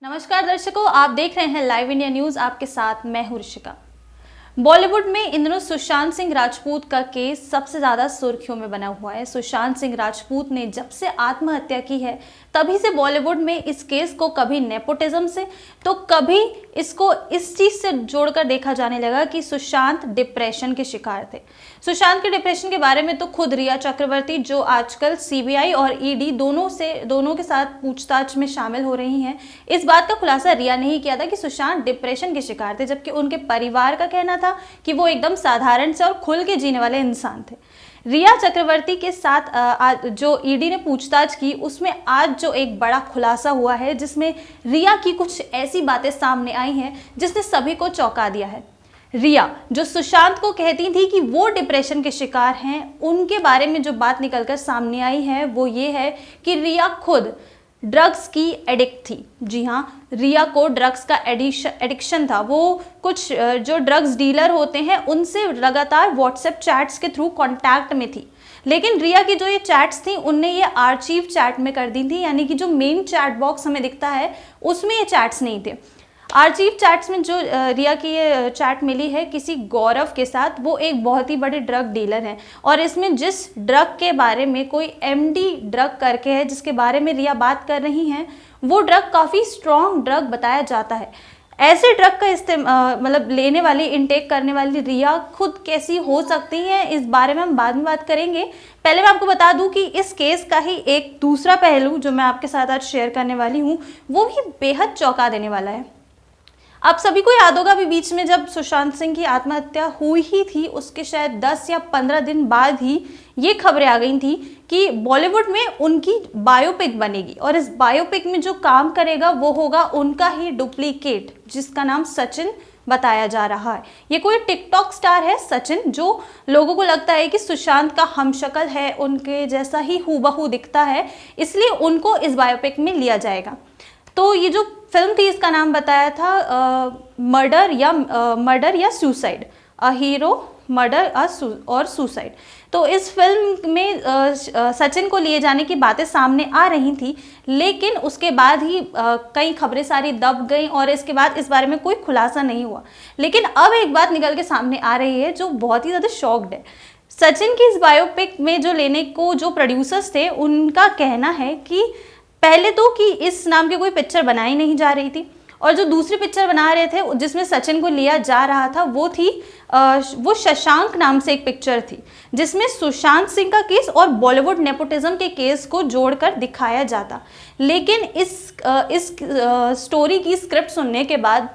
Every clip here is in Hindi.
नमस्कार दर्शकों, आप देख रहे हैं लाइव इंडिया न्यूज। आपके साथ मैं हूं ऋषिका। बॉलीवुड में इन दिनों सुशांत सिंह राजपूत का केस सबसे ज्यादा सुर्खियों में बना हुआ है। सुशांत सिंह राजपूत ने जब से आत्महत्या की है तभी से बॉलीवुड में इस केस को कभी नेपोटिज्म से तो कभी इसको इस चीज से जोड़कर देखा जाने लगा कि सुशांत डिप्रेशन के शिकार थे। सुशांत के डिप्रेशन के बारे में तो खुद रिया चक्रवर्ती, जो आजकल सीबीआई और ईडी दोनों के साथ पूछताछ में शामिल हो रही हैं, इस बात का खुलासा रिया ने ही किया था कि सुशांत डिप्रेशन के शिकार थे, जबकि उनके परिवार का कहना था कि वो एकदम साधारण से और खुल के जीने वाले इंसान थे। रिया चक्रवर्ती के साथ जो ईडी ने पूछताछ की, उसमें आज जो एक बड़ा खुलासा हुआ है, जिसमें रिया की कुछ ऐसी बातें सामने आई हैं जिसने सभी को चौंका दिया है। रिया जो सुशांत को कहती थी कि वो डिप्रेशन के शिकार हैं, उनके बारे में जो बात निकलकर सामने आई है वो ये है कि रिया खुद ड्रग्स की एडिक्ट थी। जी हाँ, रिया को ड्रग्स का एडिक्शन था। वो कुछ जो ड्रग्स डीलर होते हैं उनसे लगातार व्हाट्सएप चैट्स के थ्रू कांटेक्ट में थी, लेकिन रिया की जो ये चैट्स थी उनने ये आर्चीव चैट में कर दी थी, यानी कि जो मेन चैट बॉक्स हमें दिखता है उसमें ये चैट्स नहीं थे। आर्चीव चैट्स में जो रिया की ये चैट मिली है किसी गौरव के साथ, वो एक बहुत ही बड़े ड्रग डीलर हैं, और इसमें जिस ड्रग के बारे में कोई एमडी ड्रग करके है जिसके बारे में रिया बात कर रही हैं, वो ड्रग काफ़ी स्ट्रॉन्ग ड्रग बताया जाता है। ऐसे ड्रग का मतलब लेने वाली, इनटेक करने वाली रिया खुद कैसी हो सकती है, इस बारे में हम बाद में बात करेंगे। पहले मैं आपको बता दूं कि इस केस का ही एक दूसरा पहलू जो मैं आपके साथ आज शेयर करने वाली हूँ वो भी बेहद चौंका देने वाला है। आप सभी को याद होगा अभी बीच में जब सुशांत सिंह की आत्महत्या हुई ही थी, उसके शायद 10 या 15 दिन बाद ही ये खबरें आ गई थी कि बॉलीवुड में उनकी बायोपिक बनेगी, और इस बायोपिक में जो काम करेगा वो होगा उनका ही डुप्लीकेट, जिसका नाम सचिन बताया जा रहा है। ये कोई टिकटॉक स्टार है सचिन, जो लोगों को लगता है कि सुशांत का हमशक्ल है, उनके जैसा ही हूबहू दिखता है, इसलिए उनको इस बायोपिक में लिया जाएगा। तो ये जो फिल्म थी इसका नाम बताया था मर्डर या सुसाइड, अ हीरो मर्डर और सुसाइड। तो इस फिल्म में सचिन को लिए जाने की बातें सामने आ रही थी, लेकिन उसके बाद ही कई खबरें सारी दब गई और इसके बाद इस बारे में कोई खुलासा नहीं हुआ। लेकिन अब एक बात निकल के सामने आ रही है जो बहुत ही ज़्यादा शॉक्ड है। सचिन की इस बायोपिक में जो लेने को जो प्रोड्यूसर्स थे उनका कहना है कि पहले तो कि इस नाम की कोई पिक्चर बनाई नहीं जा रही थी, और जो दूसरी पिक्चर बना रहे थे जिसमें सचिन को लिया जा रहा था वो शशांक नाम से एक पिक्चर थी, जिसमें सुशांत सिंह का केस और बॉलीवुड नेपोटिज्म के केस को जोड़कर दिखाया जाता। लेकिन इस स्टोरी की स्क्रिप्ट सुनने के बाद,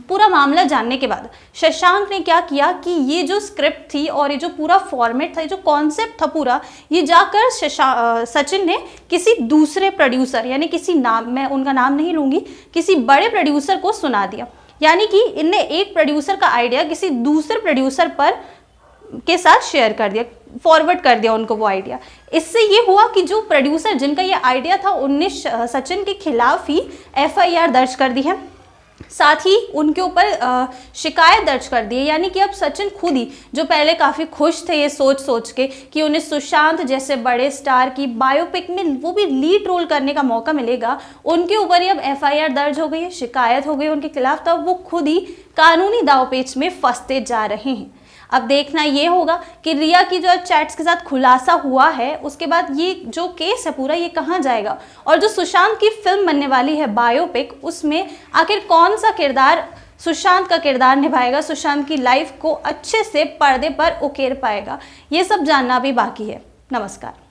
पूरा मामला जानने के बाद, शशांक ने क्या किया कि ये जो स्क्रिप्ट थी और ये जो पूरा फॉर्मेट था, ये जो कॉन्सेप्ट था पूरा, ये जाकर सचिन ने किसी दूसरे प्रोड्यूसर, यानी किसी नाम, मैं उनका नाम नहीं लूँगी, किसी बड़े प्रोड्यूसर को सुना दिया। यानी कि इनने एक प्रोड्यूसर का आइडिया किसी दूसरे प्रोड्यूसर के साथ शेयर कर दिया, फॉरवर्ड कर दिया उनको वो आइडिया। इससे ये हुआ कि जो प्रोड्यूसर जिनका ये आइडिया था उनने सचिन के खिलाफ ही एफआईआर दर्ज कर दी है, साथ ही उनके ऊपर शिकायत दर्ज कर दी है। यानी कि अब सचिन खुद ही, जो पहले काफ़ी खुश थे ये सोच के कि उन्हें सुशांत जैसे बड़े स्टार की बायोपिक में वो भी लीड रोल करने का मौका मिलेगा, उनके ऊपर ही अब एफआईआर दर्ज हो गई है, शिकायत हो गई उनके खिलाफ। तब वो खुद ही कानूनी दांवपेच में फंसते जा रहे हैं। अब देखना ये होगा कि रिया की जो चैट्स के साथ खुलासा हुआ है, उसके बाद ये जो केस है पूरा ये कहाँ जाएगा, और जो सुशांत की फिल्म बनने वाली है बायोपिक, उसमें आखिर कौन सा किरदार सुशांत का किरदार निभाएगा, सुशांत की लाइफ को अच्छे से पर्दे पर उकेर पाएगा, ये सब जानना भी बाकी है। नमस्कार।